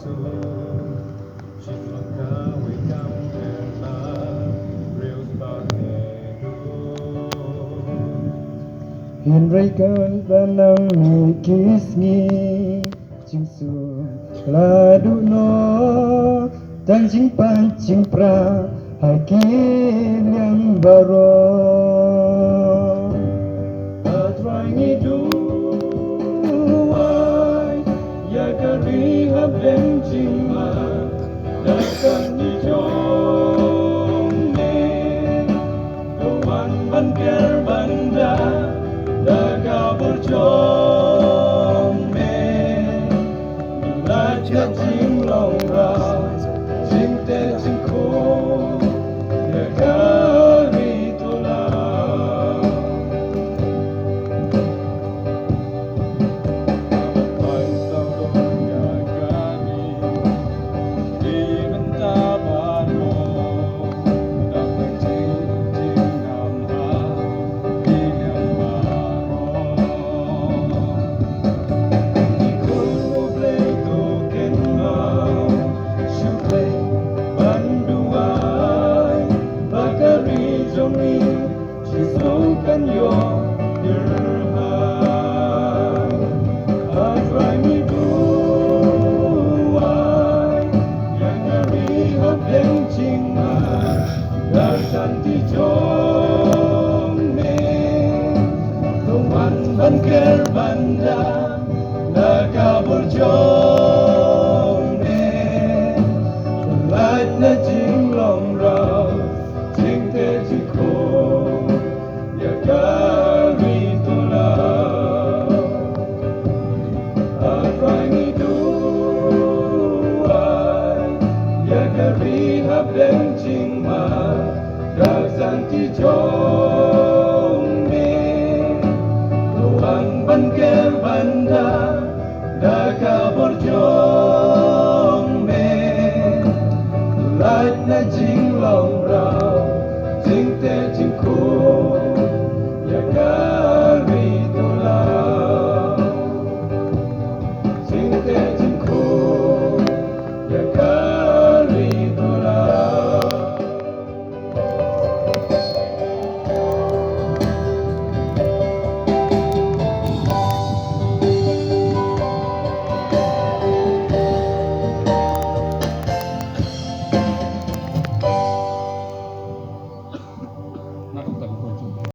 su chỉ còn cả với cam đèn lá rêu bao ngày đua hiền rây cơn ta nang mi kiss me ching su la du no tan ching pan ching pra hai ki liang baro atrai du ai ya kari hab den ching ma da kan ni jong ne go wan ban ker banda da ka bor chong me la cha chi